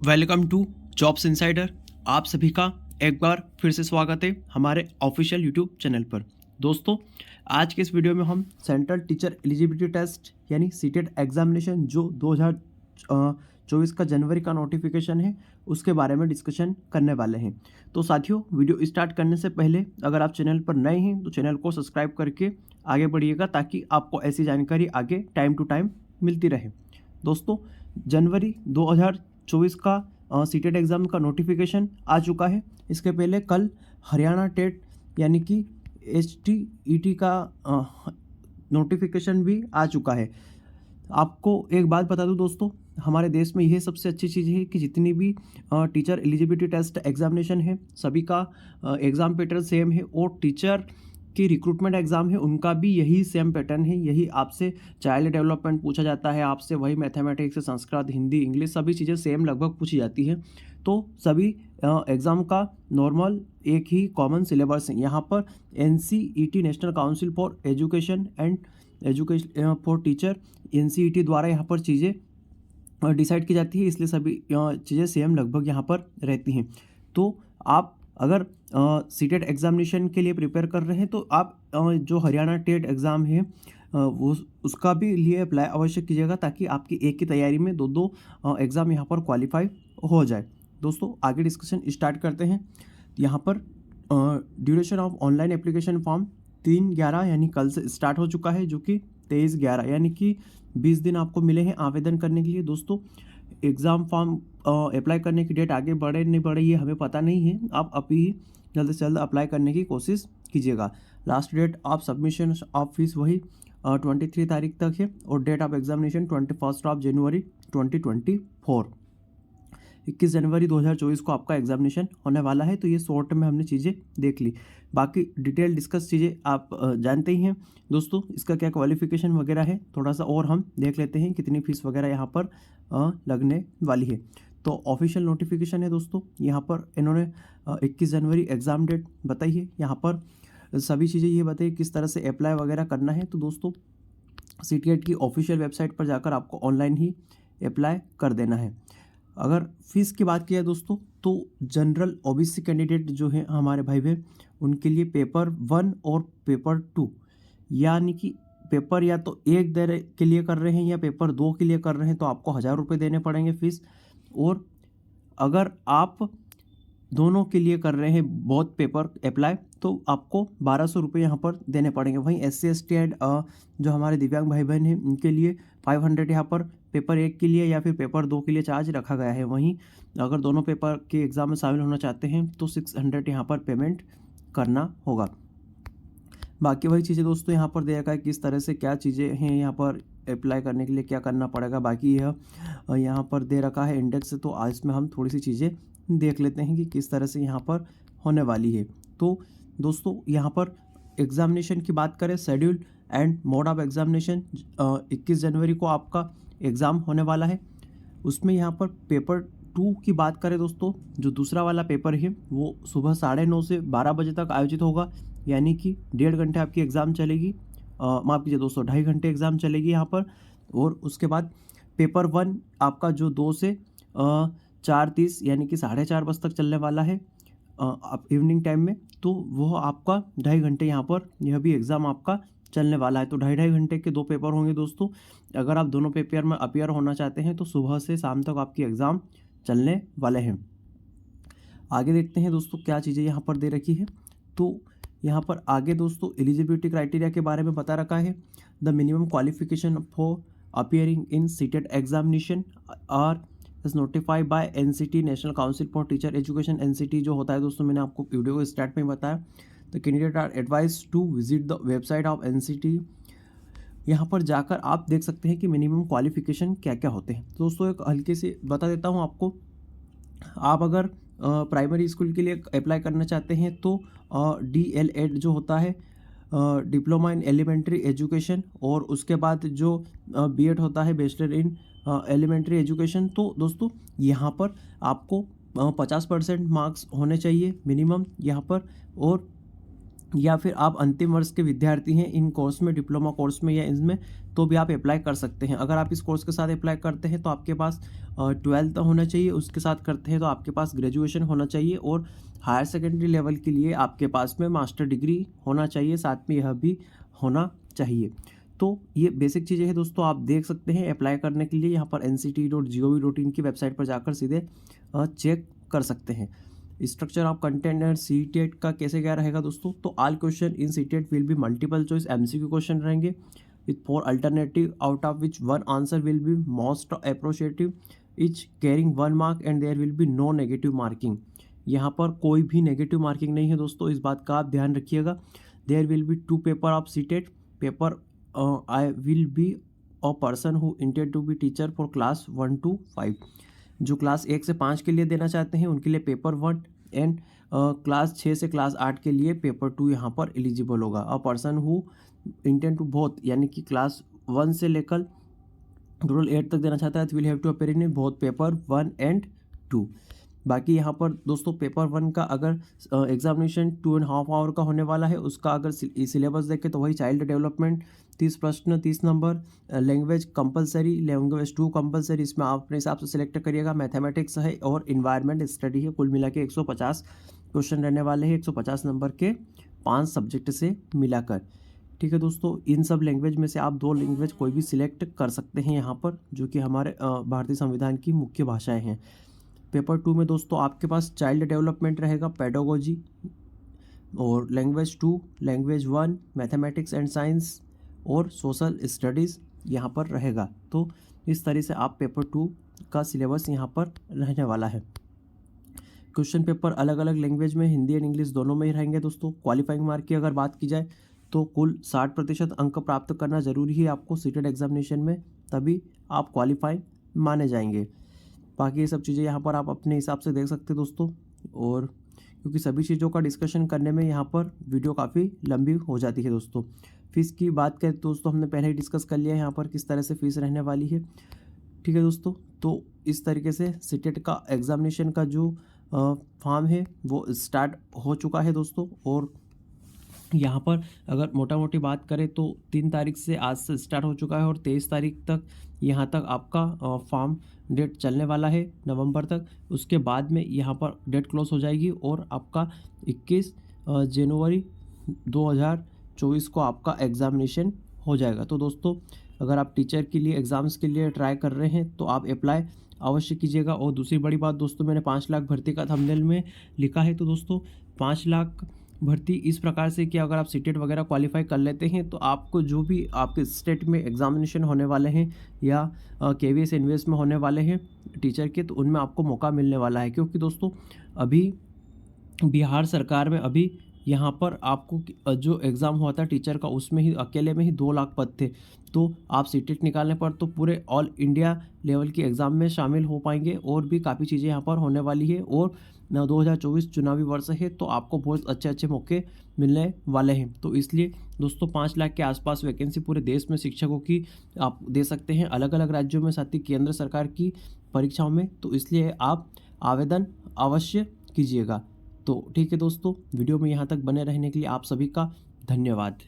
Welcome to jobs insider. आप सभी का एक बार फिर से स्वागत है हमारे ऑफिशियल यूट्यूब चैनल पर। दोस्तों, आज के इस वीडियो में हम सेंट्रल टीचर एलिजिबिलिटी टेस्ट यानी सीटेट एग्जामिनेशन जो 2024 का जनवरी का नोटिफिकेशन है उसके बारे में डिस्कशन करने वाले हैं। तो साथियों, वीडियो स्टार्ट करने से पहले अगर आप चैनल पर नए हैं तो चैनल को सब्सक्राइब करके आगे बढ़िएगा ताकि आपको ऐसी जानकारी आगे टाइम टू टाइम मिलती रहे। दोस्तों, जनवरी 2024 का सीटेट एग्ज़ाम का नोटिफिकेशन आ चुका है। इसके पहले कल हरियाणा टेट यानी कि HTET का नोटिफिकेशन भी आ चुका है। आपको एक बात बता दूं दोस्तों, हमारे देश में यह सबसे अच्छी चीज़ है कि जितनी भी टीचर एलिजिबिलिटी टेस्ट एग्जामिनेशन है सभी का एग्ज़ाम पैटर्न सेम है और टीचर की रिक्रूटमेंट एग्ज़ाम है उनका भी यही सेम पैटर्न है। यही आपसे चाइल्ड डेवलपमेंट पूछा जाता है, आपसे वही मैथमेटिक्स, संस्कृत, हिंदी, इंग्लिश सभी चीज़ें सेम लगभग पूछी जाती है। तो सभी एग्ज़ाम का नॉर्मल एक ही कॉमन सिलेबस है। यहाँ पर NCET national council for education and education for teacher NCET द्वारा यहाँ पर चीज़ें डिसाइड की जाती है, इसलिए सभी चीज़ें सेम लगभग यहाँ पर रहती हैं। तो आप अगर सीटेट एग्जामिनेशन के लिए प्रिपेयर कर रहे हैं तो आप जो हरियाणा टेट एग्ज़ाम है वो उसका भी लिए अप्लाई अवश्य कीजिएगा ताकि आपकी एक की तैयारी में दो एग्ज़ाम यहाँ पर क्वालिफाई हो जाए। दोस्तों, आगे डिस्कशन स्टार्ट करते हैं। यहाँ पर duration of online application form 3/11 यानी कल से स्टार्ट हो चुका है, जो कि 23/11 यानी कि 20 दिन आपको मिले हैं आवेदन करने के लिए। दोस्तों, एग्ज़ाम फॉर्म अप्लाई करने की डेट आगे बढ़े नहीं बढ़े ये हमें पता नहीं है। आप अभी जल्द से जल्द अप्लाई करने की कोशिश कीजिएगा। Last date of submission of fees वही 23 तारीख तक है और डेट ऑफ एग्जामिनेशन 21 जनवरी 2024। 21 जनवरी 2024 को आपका एग्जामिनेशन होने वाला है। तो ये शॉर्ट में हमने चीज़ें देख ली, बाकी डिटेल डिस्कस चीज़ें आप जानते ही हैं। दोस्तों, इसका क्या क्वालिफिकेशन वगैरह है थोड़ा सा और हम देख लेते हैं, कितनी फीस वगैरह यहाँ पर लगने वाली है। तो ऑफिशियल नोटिफिकेशन है दोस्तों, यहाँ पर इन्होंने 21 जनवरी एग्ज़ाम डेट बताई है। यहाँ पर सभी चीज़ें ये बताइए किस तरह से अप्लाई वगैरह करना है। तो दोस्तों, सीटीएट की ऑफिशियल वेबसाइट पर जाकर आपको ऑनलाइन ही अप्लाई कर देना है। अगर फीस की बात की जाए दोस्तों, तो जनरल OBC कैंडिडेट जो है हमारे भाई बहन, उनके लिए पेपर 1 और पेपर 2 यानी कि पेपर या तो एक दे के लिए कर रहे हैं या पेपर 2 के लिए कर रहे हैं तो आपको 1000 रुपये देने पड़ेंगे फीस। और अगर आप दोनों के लिए कर रहे हैं बहुत पेपर अप्लाई तो आपको 1200 रुपये यहाँ पर देने पड़ेंगे। वहीं SC ST एंड जो हमारे दिव्यांग भाई बहन हैं उनके लिए 500 यहाँ पर पेपर 1 के लिए या फिर पेपर 2 के लिए चार्ज रखा गया है। वहीं अगर दोनों पेपर के एग्ज़ाम में शामिल होना चाहते हैं तो 600 यहाँ पर पेमेंट करना होगा। बाकी वही चीज़ें दोस्तों यहाँ पर दे रखा है किस तरह से क्या चीज़ें हैं यहाँ पर अप्लाई करने के लिए क्या करना पड़ेगा। बाकी यह यहाँ पर दे रखा है इंडेक्स, तो आज में हम थोड़ी सी चीज़ें देख लेते हैं कि किस तरह से यहाँ पर होने वाली है। तो दोस्तों, यहाँ पर एग्ज़ामिनेशन की बात करें, schedule and mode of examination 21 जनवरी को आपका एग्ज़ाम होने वाला है। उसमें यहाँ पर पेपर 2 की बात करें दोस्तों, जो दूसरा वाला पेपर है वो सुबह 9:30 से 12 बजे तक आयोजित होगा, यानी कि 1.5 घंटे आपकी एग्ज़ाम चलेगी। माफ़ कीजिए दोस्तों, 2.5 घंटे एग्ज़ाम चलेगी यहाँ पर। और उसके बाद पेपर 1 आपका जो 2 से 4:30 यानी कि 4:30 बजे तक चलने वाला है आप इवनिंग टाइम में। तो वो आपका 2.5 घंटे यहाँ पर यह भी एग्ज़ाम आपका चलने वाला है। तो 2.5 घंटे के 2 पेपर होंगे दोस्तों। अगर आप दोनों पेपर में अपीयर होना चाहते हैं तो सुबह से शाम तक आपकी एग्ज़ाम चलने वाले हैं। आगे देखते हैं दोस्तों क्या चीज़ें यहाँ पर दे रखी है। तो यहाँ पर आगे दोस्तों एलिजिबिलिटी क्राइटेरिया के बारे में बता रखा है। The minimum qualification for appearing in CTET examination are is notified by NCT national council for teacher education. NCT जो होता है दोस्तों, मैंने आपको वीडियो को स्टार्ट में बताया। The candidate are advise to visit the website of NCT। यहाँ पर जाकर आप देख सकते हैं कि मिनिमम क्वालिफिकेशन क्या क्या होते हैं। दोस्तों, एक हल्के से बता देता हूँ आपको। आप अगर प्राइमरी स्कूल के लिए अप्लाई करना चाहते हैं तो DLED जो होता है, डिप्लोमा इन एलिमेंट्री एजुकेशन, और उसके बाद जो BEd होता है, बैचलर इन एलिमेंट्री एजुकेशन। तो दोस्तों, यहाँ पर आपको 50% मार्क्स होने चाहिए मिनिमम यहाँ पर। और या फिर आप अंतिम वर्ष के विद्यार्थी हैं इन कोर्स में, डिप्लोमा कोर्स में या इसमें, तो भी आप अप्लाई कर सकते हैं। अगर आप इस कोर्स के साथ अप्लाई करते हैं तो आपके पास 12th होना चाहिए, उसके साथ करते हैं तो आपके पास ग्रेजुएशन होना चाहिए, और हायर सेकेंडरी लेवल के लिए आपके पास में मास्टर डिग्री होना चाहिए, साथ में यह भी होना चाहिए। तो ये बेसिक चीज़ें हैं दोस्तों, आप देख सकते हैं। अप्लाई करने के लिए यहाँ पर nct.gov.in की वेबसाइट पर जाकर सीधे चेक कर सकते हैं। Structure of content and CTET का कैसे क्या रहेगा दोस्तों, तो all question in CTET will be multiple choice MCQ question रहेंगे with 4 alternative, out of which 1 answer will be most appropriative, each carrying 1 mark and there will be no negative marking. यहाँ पर कोई भी नेगेटिव मार्किंग नहीं है दोस्तों, इस बात का आप ध्यान रखिएगा। There will be 2 paper of CTET paper, I will be a person who intend to be teacher for class 1 to 5। जो क्लास 1 से 5 के लिए देना चाहते हैं उनके लिए पेपर 1, एंड क्लास 6 से क्लास 8 के लिए पेपर 2 यहाँ पर एलिजिबल होगा। A person who intend to both, यानी कि क्लास 1 से लेकर टोटल 8 तक देना चाहता है, will have to appear in both paper 1 and 2। बाकी यहाँ पर दोस्तों पेपर 1 का अगर एग्जामिनेशन 2.5 आवर का होने वाला है, उसका अगर सिलेबस देखें तो वही चाइल्ड डेवलपमेंट 30 प्रश्न 30 number, language compulsory, language 2 compulsory, इसमें आप अपने हिसाब से सिलेक्ट करिएगा। मैथमेटिक्स है और इन्वायरमेंट स्टडी है। कुल मिला के 150 क्वेश्चन रहने वाले हैं, 150 नंबर के 5 सब्जेक्ट से मिलाकर। ठीक है दोस्तों, इन सब लैंग्वेज में से आप 2 लैंग्वेज कोई भी सिलेक्ट कर सकते हैं यहाँ पर, जो कि हमारे भारतीय संविधान की मुख्य भाषाएं हैं। पेपर 2 में दोस्तों आपके पास चाइल्ड डेवलपमेंट रहेगा, पेडागोजी, और language 2, language 1, mathematics and science और सोशल स्टडीज़ यहाँ पर रहेगा। तो इस तरह से आप पेपर 2 का सिलेबस यहाँ पर रहने वाला है। क्वेश्चन पेपर अलग अलग लैंग्वेज में, हिंदी एंड इंग्लिश दोनों में ही रहेंगे दोस्तों। क्वालिफाइंग मार्क की अगर बात की जाए तो कुल 60% अंक प्राप्त करना ज़रूरी है आपको सीटेट एग्जामिनेशन में, तभी आप क्वालिफाई माने जाएंगे। बाकी ये सब चीज़ें यहाँ पर आप अपने हिसाब से देख सकते हैं दोस्तों, और क्योंकि सभी चीज़ों का डिस्कशन करने में यहाँ पर वीडियो काफ़ी लंबी हो जाती है दोस्तों। फ़ीस की बात करें दोस्तों, हमने पहले ही डिस्कस कर लिया है यहाँ पर किस तरह से फ़ीस रहने वाली है। ठीक है दोस्तों, तो इस तरीके से सीटेट का एग्ज़ामिनेशन का जो फॉर्म है वो स्टार्ट हो चुका है दोस्तों। और यहाँ पर अगर मोटा मोटी बात करें तो 3 तारीख से आज से स्टार्ट हो चुका है, और 23 तारीख तक यहाँ तक आपका फॉर्म डेट चलने वाला है नवंबर तक। उसके बाद में यहाँ पर डेट क्लोज हो जाएगी, और आपका 21 जनवरी 2024 को आपका एग्ज़ामिनेशन हो जाएगा। तो दोस्तों, अगर आप टीचर के लिए एग्ज़ाम्स के लिए ट्राई कर रहे हैं तो आप अप्लाई अवश्य कीजिएगा। और दूसरी बड़ी बात दोस्तों, मैंने 5 लाख भर्ती का थंबनेल में लिखा है, तो दोस्तों 5 लाख भर्ती इस प्रकार से कि अगर आप सीटेट वगैरह क्वालिफाई कर लेते हैं तो आपको जो भी आपके स्टेट में एग्जामिनेशन होने वाले हैं या KVS NVS में होने वाले हैं टीचर के, तो उनमें आपको मौका मिलने वाला है। क्योंकि दोस्तों अभी बिहार सरकार में अभी यहाँ पर आपको जो एग्ज़ाम हुआ था टीचर का, उसमें ही अकेले में ही 2 लाख पद थे। तो आप सीटेट निकालने पर तो पूरे ऑल इंडिया लेवल की एग्ज़ाम में शामिल हो पाएंगे, और भी काफ़ी चीज़ें यहाँ पर होने वाली है। और 2024 चुनावी वर्ष है, तो आपको बहुत अच्छे अच्छे मौके मिलने वाले हैं। तो इसलिए दोस्तों 5 लाख के आसपास वैकेंसी पूरे देश में शिक्षकों की आप दे सकते हैं, अलग अलग राज्यों में, साथ ही केंद्र सरकार की परीक्षाओं में। तो इसलिए आप आवेदन अवश्य कीजिएगा। तो ठीक है दोस्तों, वीडियो में यहाँ तक बने रहने के लिए आप सभी का धन्यवाद।